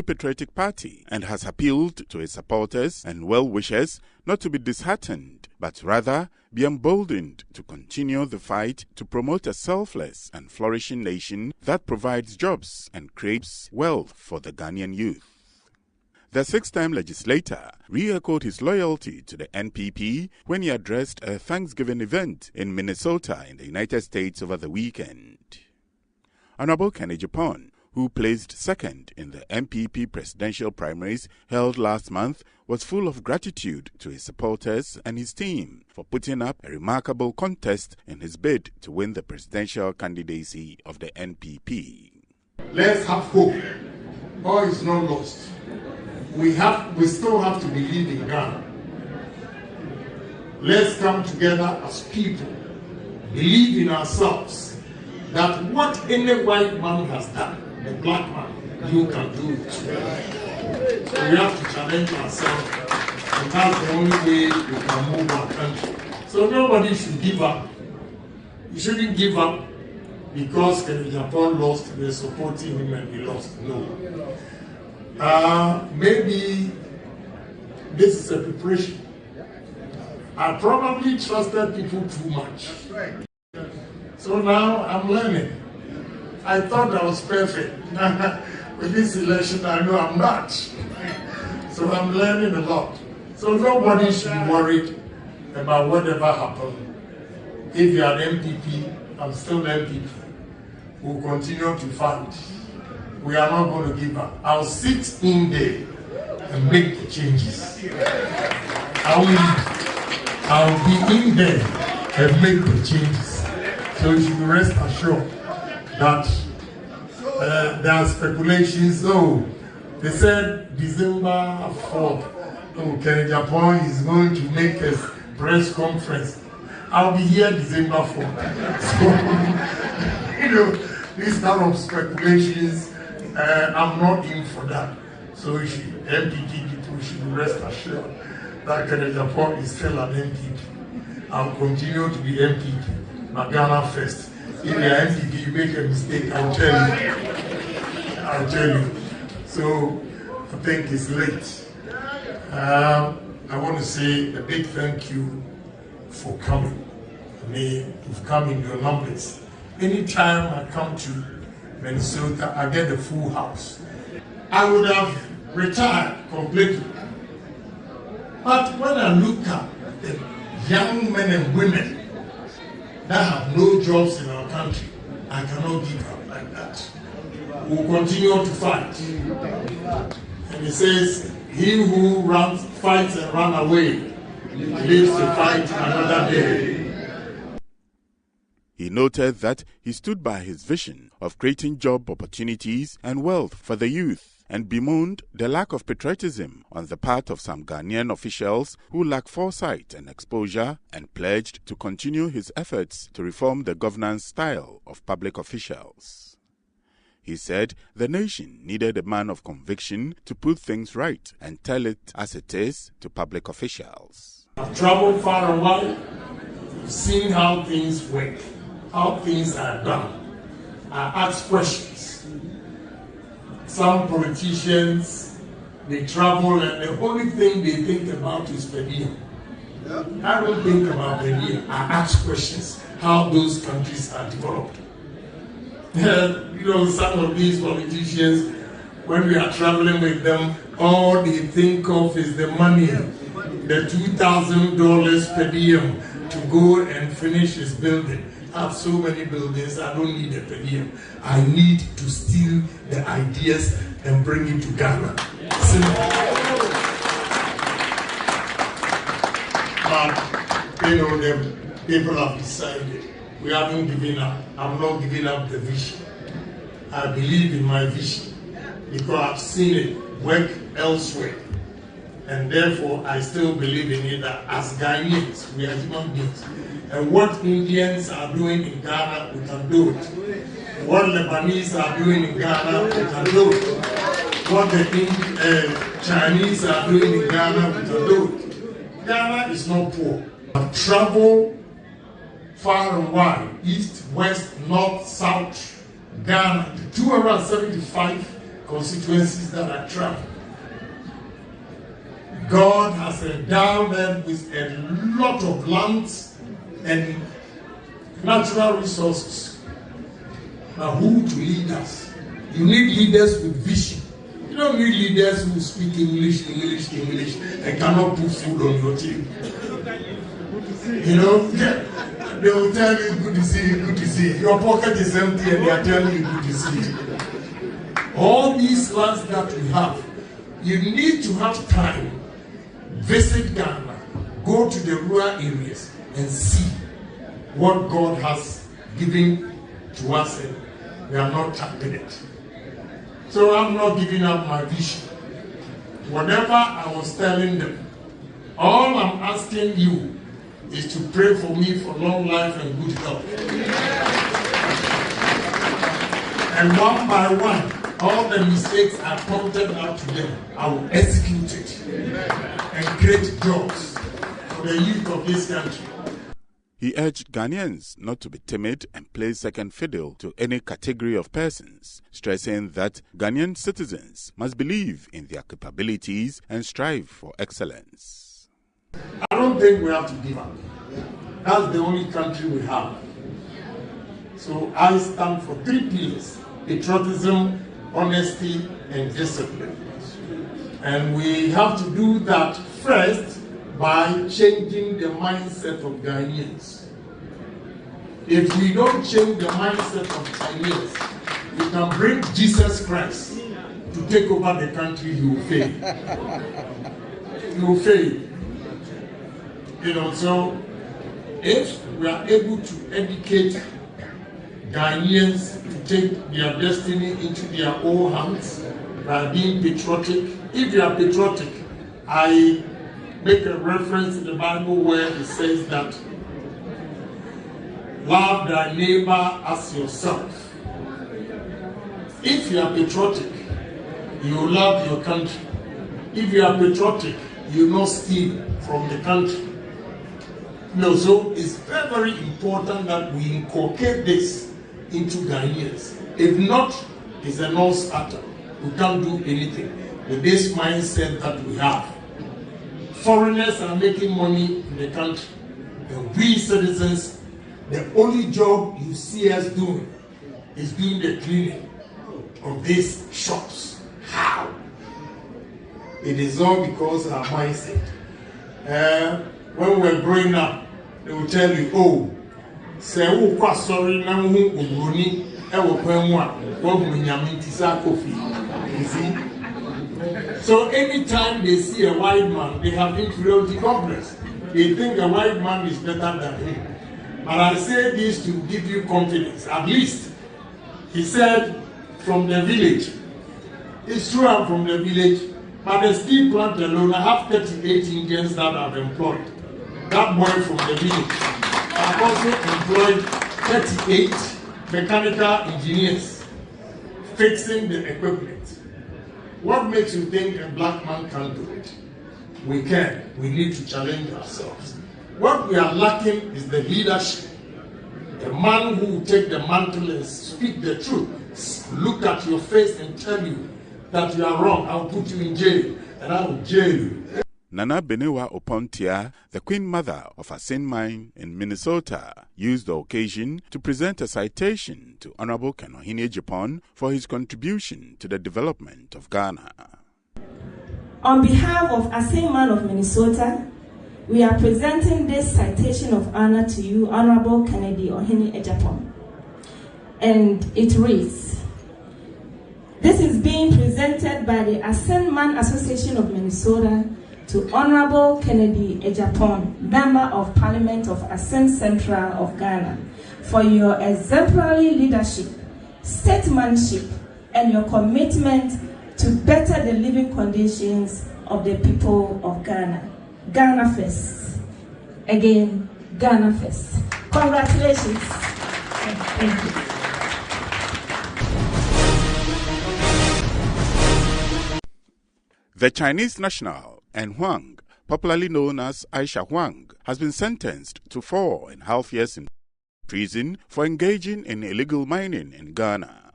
Patriotic Party and has appealed to its supporters and well-wishers not to be disheartened, but rather be emboldened to continue the fight to promote a selfless and flourishing nation that provides jobs and creates wealth for the Ghanaian youth. The six-time legislator re-echoed his loyalty to the NPP when he addressed a Thanksgiving event in Minnesota in the United States over the weekend. Honorable Agyapong, who placed second in the NPP presidential primaries held last month, was full of gratitude to his supporters and his team for putting up a remarkable contest in his bid to win the presidential candidacy of the NPP. Let's have hope. All is not lost. We still have to believe in Ghana. Let's come together as people, believe in ourselves, that what any white man has done, the black man, you can do it. So we have to challenge ourselves, and that's the only way we can move our country. So nobody should give up. You shouldn't give up because Agyapong lost, we're supporting him and he lost. No. Maybe this is a preparation. I probably trusted people too much. So now I'm learning. I thought I was perfect. With this election, I know I'm not. So I'm learning a lot. So nobody should be worried about whatever happened. If you are an MPP, I'm still MPP. We'll continue to fight. We are not going to give up. I'll sit in there and make the changes. I'll be in there and make the changes. So you should rest assured that there are speculations. So they said December 4th, Agyapong is going to make a press conference. I'll be here December 4th. So, these kind of speculations, I'm not in for that. So MPP people should rest assured that Agyapong is still an MPP. I'll continue to be MPP, but Ghana first. If you're MPP, you make a mistake, I'll tell you. So I think it's late. I want to say a big thank you for coming. You've come in your numbers. Anytime I come to Minnesota, I get a full house. I would have retired completely. But when I look at the young men and women that have no jobs in our country, I cannot give up like that. We'll continue to fight. And it says, he who fights and runs away lives to fight another day. He noted that he stood by his vision of creating job opportunities and wealth for the youth and bemoaned the lack of patriotism on the part of some Ghanaian officials who lack foresight and exposure, and pledged to continue his efforts to reform the governance style of public officials. He said the nation needed a man of conviction to put things right and tell it as it is to public officials. I've traveled far and wide, seen how things work, how things are done. I ask questions. Some politicians, they travel and the only thing they think about is per diem. I don't think about per diem. I ask questions how those countries are developed. Some of these politicians, when we are traveling with them, all they think of is the money, the $2,000 per diem to go and finish his building. I have so many buildings, I don't need a per diem. I need to steal the ideas and bring it to Ghana. But, the people have decided. We haven't given up. I'm not giving up the vision. I believe in my vision because I've seen it work elsewhere. And therefore, I still believe in it that as Ghanaians, we are human beings. And what Indians are doing in Ghana, we can do it. What Lebanese are doing in Ghana, we can do it. What the Chinese are doing in Ghana, we can do it. Ghana is not poor. I travel far and wide, east, west, north, south, Ghana, 275 constituencies that I travel. God has endowed them with a lot of lands and natural resources. Now, who to lead us? You need leaders with vision. You don't need leaders who speak English, and cannot put food on your table. You know, they will tell you, good to see you, good to see you. Your pocket is empty and they are telling you, good to see you. All these lands that we have, you need to have time. Visit Ghana, go to the rural areas and see what God has given to us, and we are not tapping it. So I'm not giving up my vision. Whatever I was telling them, all I'm asking you is to pray for me for long life and good health. And one by one, all the mistakes I pointed out to them, I will execute it and create jobs for the youth of this country. He urged Ghanaians not to be timid and play second fiddle to any category of persons, stressing that Ghanaian citizens must believe in their capabilities and strive for excellence. I don't think we have to give up. That's the only country we have. So I stand for 3 pillars: patriotism, honesty, and discipline. And we have to do that first by changing the mindset of Ghanaians. If we don't change the mindset of Ghanaians, we can bring Jesus Christ to take over the country, you will fail. You will fail. You know, so if we are able to educate Ghanaians to take their destiny into their own hands by being patriotic. If you are patriotic, I make a reference in the Bible where it says that love thy neighbor as yourself. If you are patriotic, you love your country. If you are patriotic, you will not steal from the country. No, so it's very, very important that we inculcate this into Ghanaians. If not, it's a non-starter. We can't do anything with this mindset that we have. Foreigners are making money in the country, and we citizens, the only job you see us doing is doing the cleaning of these shops. How? It is all because of our mindset. When we were growing up, they will tell you, oh, say, oh, sorry, now you see? So anytime they see a white man, they have inferiority complex. They think a white man is better than him. But I say this to give you confidence. At least, he said, from the village. It's true, I'm from the village, but the steel plant alone, I have 38 Indians that I've employed. That boy from the village. I've also employed 38 mechanical engineers fixing the equipment. What makes you think a black man can't do it? We can. We need to challenge ourselves. What we are lacking is the leadership. The man who will take the mantle and speak the truth. Look at your face and tell you that you are wrong. I'll put you in jail and I will jail you. Nana Benewa Opontia, the Queen Mother of a Saint Mine in Minnesota, used the occasion to present a citation to Honorable Kenohini Agyapong for his contribution to the development of Ghana. On behalf of a Saint Man of Minnesota, we are presenting this citation of honor to you, Honorable Kenohini Agyapong. And it reads, this is being presented by the Ascent Man Association of Minnesota to Honorable Kencity Agyapong, Member of Parliament of Ascent Central of Ghana, for your exemplary leadership, statesmanship, and your commitment to better the living conditions of the people of Ghana. Ghana first. Again, Ghana first. Congratulations. Thank you. The Chinese national En Huang, popularly known as Aisha Huang, has been sentenced to 4.5 years in prison for engaging in illegal mining in Ghana.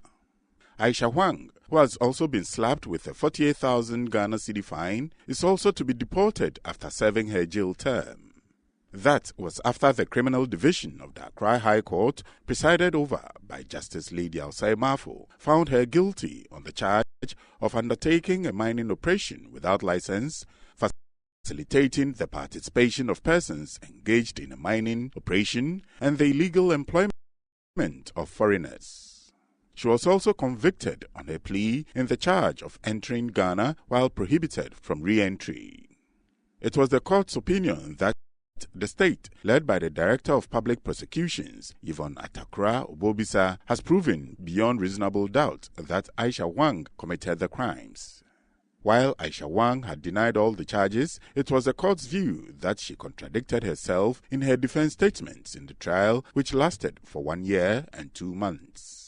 Aisha Huang who has also been slapped with a 48,000 Ghana cedi fine, is also to be deported after serving her jail term. That was after the Criminal Division of the Accra High Court, presided over by Justice Lady Alsai Mafo, found her guilty on the charge of undertaking a mining operation without license, facilitating the participation of persons engaged in a mining operation, and the illegal employment of foreigners. She was also convicted on a plea in the charge of entering Ghana while prohibited from re-entry. It was the court's opinion that the state, led by the Director of Public Prosecutions, Yvonne Atakra Obobisa, has proven beyond reasonable doubt that Aisha Wang committed the crimes. While Aisha Wang had denied all the charges, it was the court's view that she contradicted herself in her defense statements in the trial, which lasted for 1 year and 2 months.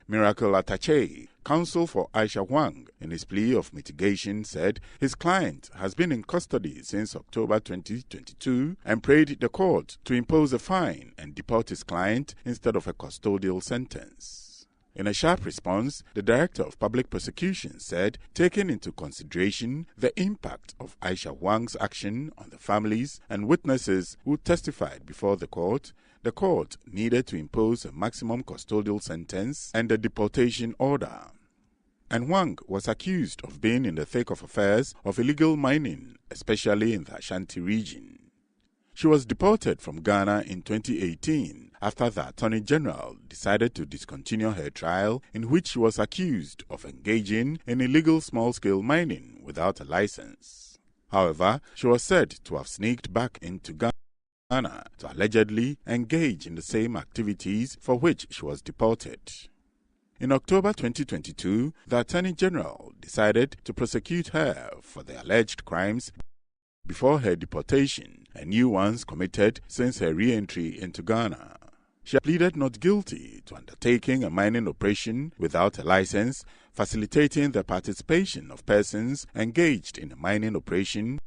Miracle Atache, counsel for Aisha Wang, in his plea of mitigation, said his client has been in custody since October 2022 and prayed the court to impose a fine and deport his client instead of a custodial sentence. In a sharp response, the Director of Public Prosecutions said, taking into consideration the impact of Aisha Wang's action on the families and witnesses who testified before the court needed to impose a maximum custodial sentence and a deportation order. And Wang was accused of being in the thick of affairs of illegal mining, especially in the Ashanti region. She was deported from Ghana in 2018 after the Attorney General decided to discontinue her trial, in which she was accused of engaging in illegal small-scale mining without a license. However, she was said to have sneaked back into Ghana to allegedly engage in the same activities for which she was deported. In October 2022, the Attorney General decided to prosecute her for the alleged crimes before her deportation and new ones committed since her re-entry into Ghana. She pleaded not guilty to undertaking a mining operation without a license, facilitating the participation of persons engaged in a mining operation,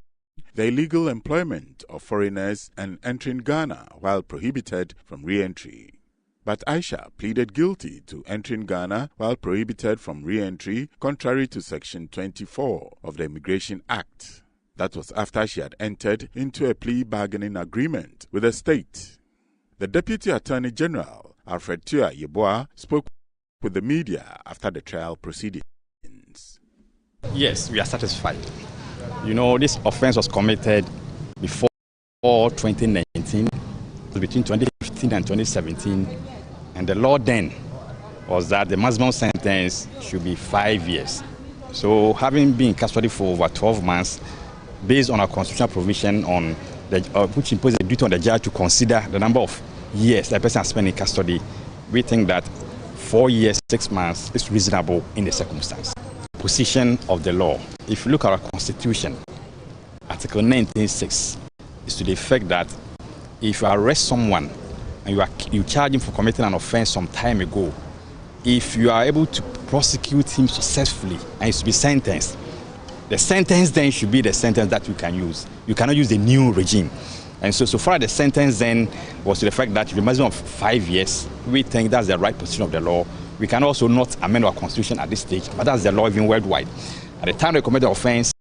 the illegal employment of foreigners, and entering Ghana while prohibited from re-entry. But Aisha pleaded guilty to entering Ghana while prohibited from re-entry, contrary to Section 24 of the Immigration Act. That was after she had entered into a plea bargaining agreement with the state. The Deputy Attorney General, Alfred Tua Yeboah, spoke with the media after the trial proceedings. Yes, we are satisfied. You know, this offense was committed before 2019, between 2015 and 2017, and the law then was that the maximum sentence should be 5 years. So, having been in custody for over 12 months, based on a constitutional provision on the, which imposes a duty on the judge to consider the number of years that person has spent in custody, we think that 4 years, 6 months is reasonable in the circumstance. Position of the law. If you look at our Constitution, Article 19(6) is to the effect that if you arrest someone and you charge him for committing an offense some time ago, if you are able to prosecute him successfully and he's to be sentenced, the sentence then should be the sentence that you can use. You cannot use the new regime. And so far the sentence then was to the fact that the maximum of 5 years, we think that's the right position of the law. We can also not amend our constitution at this stage, but that's the law even worldwide. At the time they commit the offense,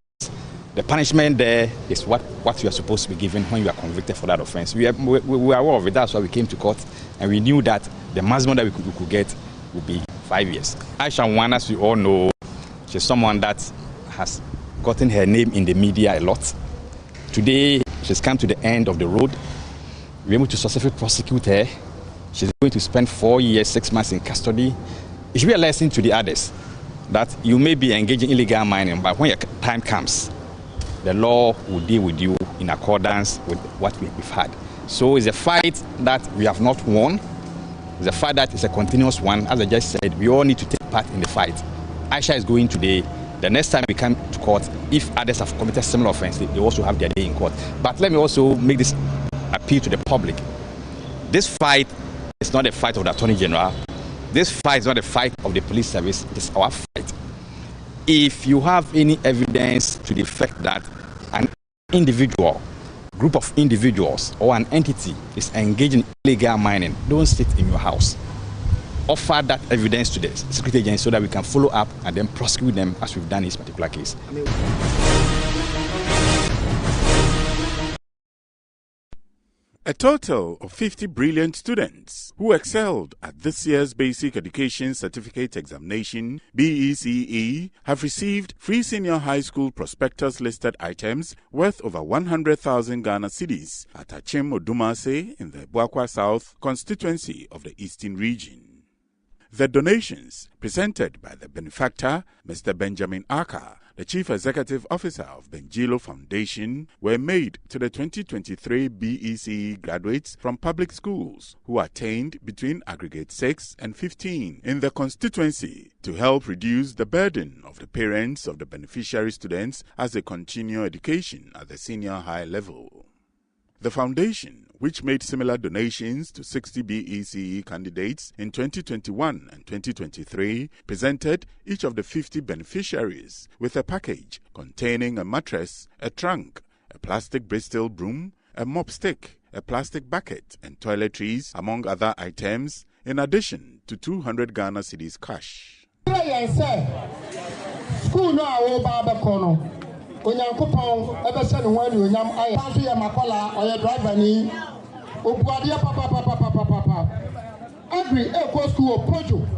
the punishment there is what you are supposed to be given when you are convicted for that offense. We are aware of it. That's why we came to court, and we knew that the maximum that we could get would be 5 years. Aisha Wang, as we all know, she's someone that has gotten her name in the media a lot. Today, she's come to the end of the road. We're able to successfully prosecute her. She's going to spend 4 years, 6 months in custody. It should be a lesson to the others that you may be engaging in illegal mining, but when your time comes, the law will deal with you in accordance with what we've had. So it's a fight that we have not won. It's a fight that is a continuous one. As I just said, we all need to take part in the fight. Aisha is going today. The next time we come to court, if others have committed similar offenses, they also have their day in court. But let me also make this appeal to the public. This fight is not a fight of the Attorney General. This fight is not a fight of the police service. It is our fight. If you have any evidence to the effect that an individual, group of individuals, or an entity is engaged in illegal mining, don't sit in your house. offer that evidence to the security agency so that we can follow up and then prosecute them as we've done in this particular case. A total of 50 brilliant students who excelled at this year's Basic Education Certificate Examination, BECE, have received free senior high school prospectus listed items worth over 100,000 Ghana cedis at Agyapong Odumase in the Buakwa South constituency of the Eastern Region. The donations, presented by the benefactor, Mr. Benjamin Aka, the Chief Executive Officer of Benjilo Foundation, were made to the 2023 BECE graduates from public schools who attained between aggregate 6 and 15 in the constituency to help reduce the burden of the parents of the beneficiary students as they continue education at the senior high level. The foundation, which made similar donations to 60 BECE candidates in 2021 and 2023, presented each of the 50 beneficiaries with a package containing a mattress, a trunk, a plastic Bristol broom, a mop stick, a plastic bucket, and toiletries, among other items, in addition to 200 Ghana cedis cash. Onyankopon ebese ne wan onyam aye panso ye makola oye driver ni obuade papa agri eco school pojo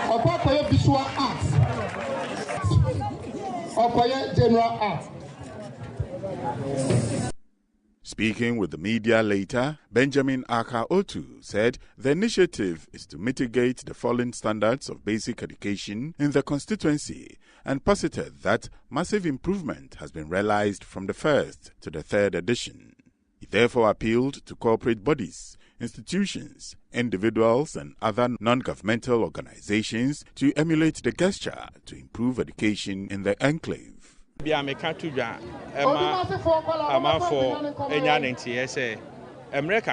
okoye visual arts okoye general arts. Speaking with the media later, Benjamin Aka Otu said the initiative is to mitigate the falling standards of basic education in the constituency and posited that massive improvement has been realized from the first to the third edition. He therefore appealed to corporate bodies, institutions, individuals and other non-governmental organizations to emulate the gesture to improve education in the enclave. America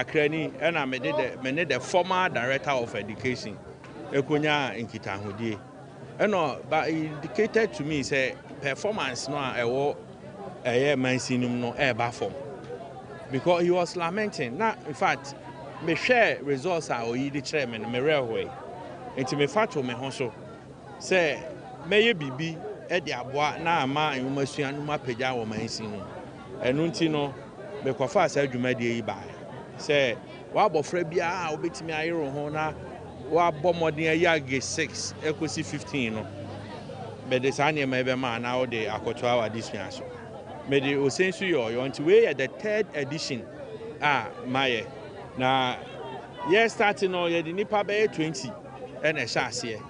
Kreni and I made the former director of education, Ekunya in Kitahudi. But he indicated to me, say, performance no a year mansinum no air baffle. Because he was lamenting. Now, in fact, me share results are the chairman, me railway. And to me fato me honso. Say, may be at the aboa na ama and you must see anuma peja or mansinum. And untino, me cofa said you made the buy. Say, wabo frebia, obit me a euro hona. Wa bomodin a yage 6 equity 15 no but the sanya maybe man now the akotwa wa this year so me the osensu yo until we at the third edition my na year starting no ye the nipa be 20 and a share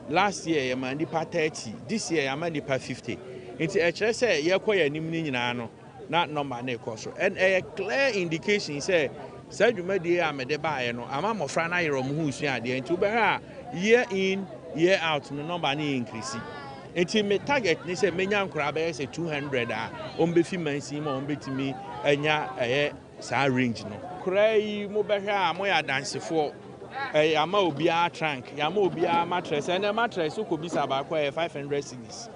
last year ye man nipa 30 this year ye man nipa 50 into e kire say ye koya nim ni nyina no na number na ekoso and a clear indication say said you made the amede buy no ama mofra na yero mu hu sua de nti ubera year in year out no number ni increase enti me target ni say menya nkura be say 200 ombefi mansi ma ombetimi anya sa range no kura yi mo behwa mo ya dansefo ama obi a trunk ama obi a mattress and mattress ko bi sa ba kwa 500 cedis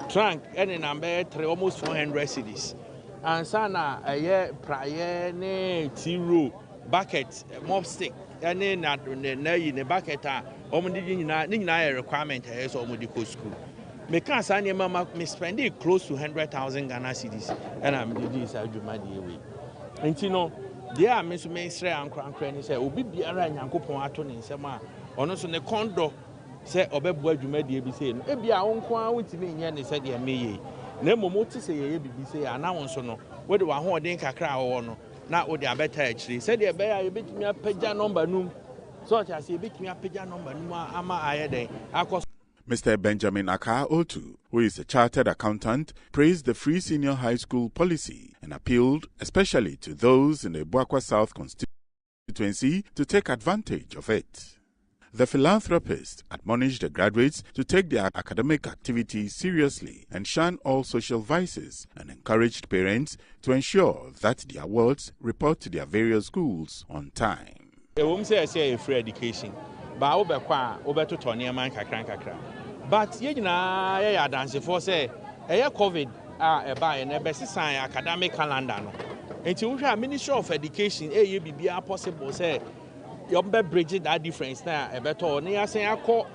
trunk any number 3 almost 400 cedis. And sana prayer ne tiro bucket mop stick any na ne bucket omudi requirement so omudi go school me can say mama me spend close to 100,000 Ghana cedis and I'm doing this Agyapong way nti no there me so me sre ankran ni say obi biara nyankopon ato ne nsem a ono so ne kondo say obebu Agyapong bi say no e bia wonko a wotimi nye ne say de meye na momo ti say ye bibi say anawon so no we de wa ho den kakra wo no na wo de abeta akiri say de be ya ye betimi apagya number num so cha say betimi apagya number num ama aye den akos. Mr. Benjamin Aka Otu, who is a chartered accountant, praised the free senior high school policy and appealed especially to those in the Buakwa South constituency to take advantage of it. The philanthropist admonished the graduates to take their academic activities seriously and shun all social vices and encouraged parents to ensure that the awards report to their various schools on time. Say free education, but but you know, yeah, dance for say, COVID, buy and best academic calendar. No, and to Ministry of Education, possible say. yombe bridge that difference na e beto na ya sen akọ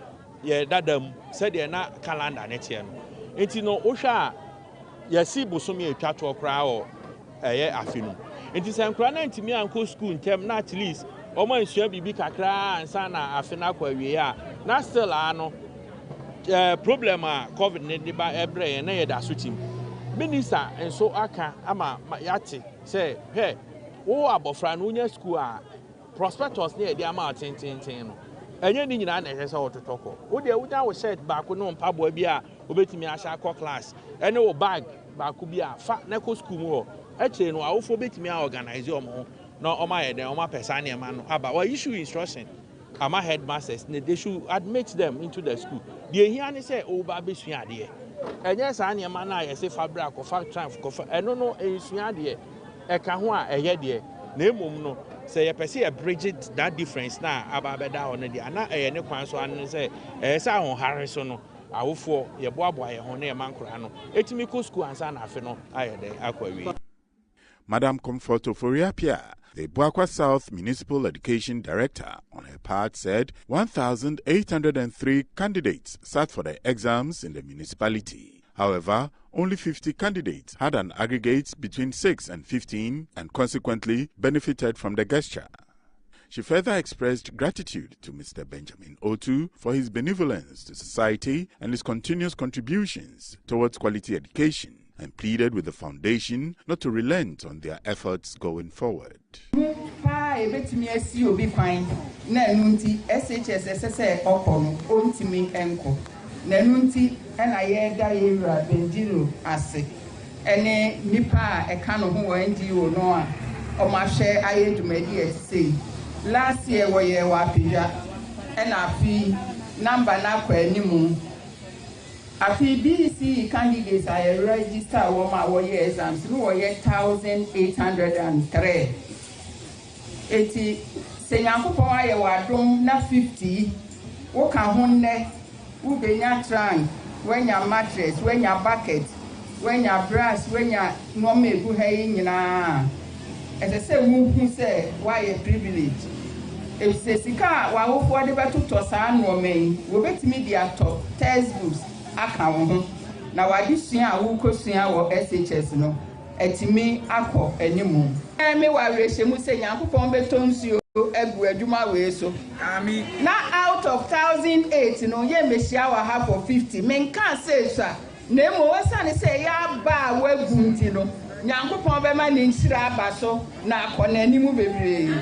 ye dadam said ye na calendar next year no enti no ohwa ye si bosomi atwa to kra o eye afinu enti sen kra na ntimi anko school ntem na at least omo nsua bibi kakra ansa na afina kwa wie a na still ano problem a covid ne de ba ebre na ye da so tim minister enso aka ama yate say hey wo abofra no nya school a prospectus ne dey ama tintintin no enye ni nyina na ehese ototoko wo de wuja wo shirt back no mpaboa bi a obetimi ahya akọ class ene wo bag back bi a fa na ko school mu eche no awofo betimi a organize omo no oma ye den oma person ne ma no aba we issue instruction ama headmasters they should admit them into the school the here ne say o ba besua ade enye sa ne ma na ye say fabric ko factory ko eno no esua ade e ka ho a eye de na emom no say you perceive a bridge that difference na aba beda on the ana eye ne kwan so an say say ahon hare so no awofo ye boaboa ye ho na ye mankora no etimi ko school ansa na afi no aye de akwawi. Madam Comfort Oforiapia, the Buakwa South Municipal Education Director, on her part said 1,803 candidates sat for the exams in the municipality. However, only 50 candidates had an aggregate between 6 and 15 and consequently benefited from the gesture. She further expressed gratitude to Mr. Benjamin Otu for his benevolence to society and his continuous contributions towards quality education, and pleaded with the foundation not to relent on their efforts going forward. Nanunti and I da Benjino ase. Ene nipa e kano ho NGO no o ma share aye dwumadi say. Last year we ye wa pija and afi number na kwa animu. Afi BC candidates I register wo ye exams no ye 1,803. Eti senyankopon aye wa dom na 50 wo ka ho ne when you trunk, when you mattress, when you bucket, when you brass, when you no me who hay na. As I say, who say why a privilege? If Sika, while for the battle to San Romain, we bet media top textbooks account. Now I just see who could see our SHS no. At me, Ako, any moon. I may why we say, Yanko Pombeton's you. So now out of 1,008, no, ye me share half of 50. Men can't say, sir. Nemo was say, ya ba we buntino. Nyanko Pombe man in Shirabaso, na koneni mu bebre.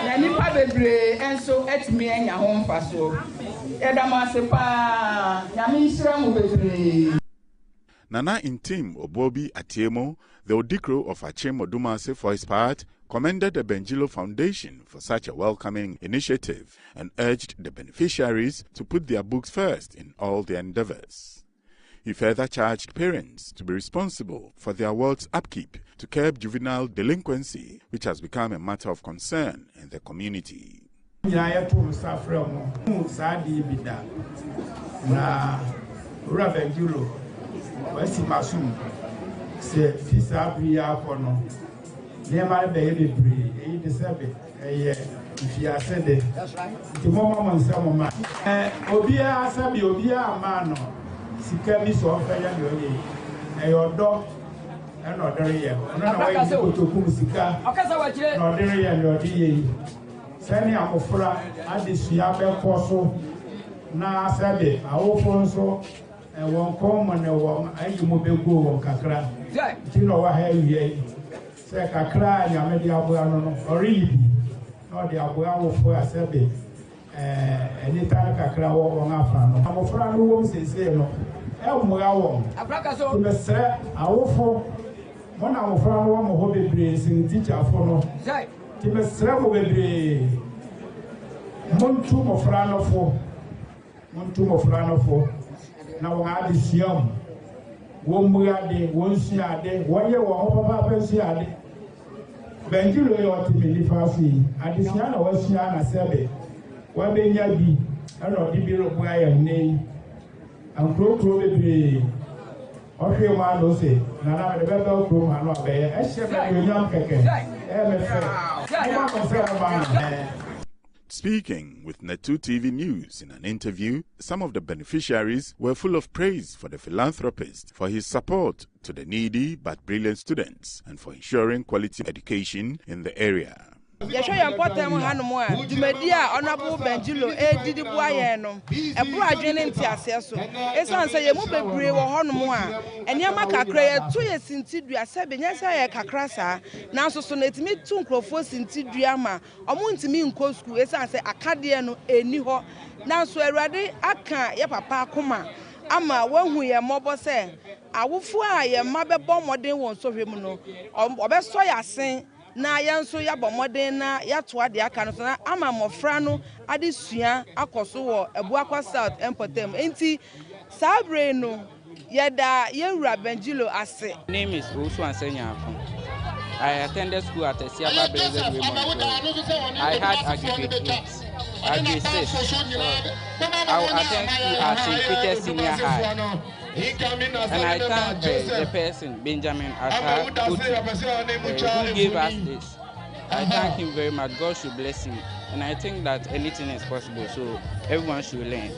Nanipa bebre, and so at me and your home paso. Edamasepa, Yamisra mu bebre. Nana Intim Obobi Atiemo, the Odikro of Achemo Dumase, for his part, commended the Benjilo Foundation for such a welcoming initiative and urged the beneficiaries to put their books first in all their endeavors. He further charged parents to be responsible for their ward's upkeep to curb juvenile delinquency, which has become a matter of concern in the community. Never baby free, 87. If you are said it, the moment some man. Obia Sabi Obia Mano, Sikami so fair and your dog and order here. No to Kumusika, order and your DA. Sending up of Fura at this Yabe Coso, Na Sabi, Aofonso, and one common and one Ayumobo Kakra. You know what I have. Kakra ya me dia boa no oribi no dia boa wo fo asebe anytime kakra wo ngafa no amofra no wo sese no e mo ga wo afraka so me sere awofo mo na amofra no wo mo ho bebre sin teacher fo no ti me sere mo bebre montu mo fra no fo na wo ga di siam wo mu ya de wo nsu ya de wo ye wo ho papa pa nsu ya de Benjilo yo ti mi fasi adisia na wasia na sebe wa benya bi ana odi bi ro bua ya nei an kro bebre o hwe ma no se na na be be kro ma no be e hye be nyam keke e me fe Speaking with NET2 TV News in an interview, some of the beneficiaries were full of praise for the philanthropist for his support to the needy but brilliant students and for ensuring quality education in the area. Yesho important hanom a dumadi a honorable Benjilo didi boaye no ebro adwene ntiase so esan say yemu bebre wo honom a eniama kakra ye to ye sintidua se benya say ye kakra sa na so so netimi tu nkrofo sintidua ma omo ntimi nko school esan say akade no eni ho na so awurade aka ye papa akoma ama wahu ye mobo se awofo a ye ma bebo moden won so hwem no obeso yasen na yanso ya bomoden na ya toa de aka no so na ama mofra no ade sua akoso wo Ebuakwa South Empotem enti sabre no yeda yewura Benjilo ase. Name is Osu Agyapong. I attended school at Siaba Blessed Women. I had aggregate 8, aggregate 6. So I will attend school at St. Peter's Senior High. And I thank the person, Benjamin Ata, who gave us this. I thank him very much. God should bless him. And I think that anything is possible, so everyone should learn.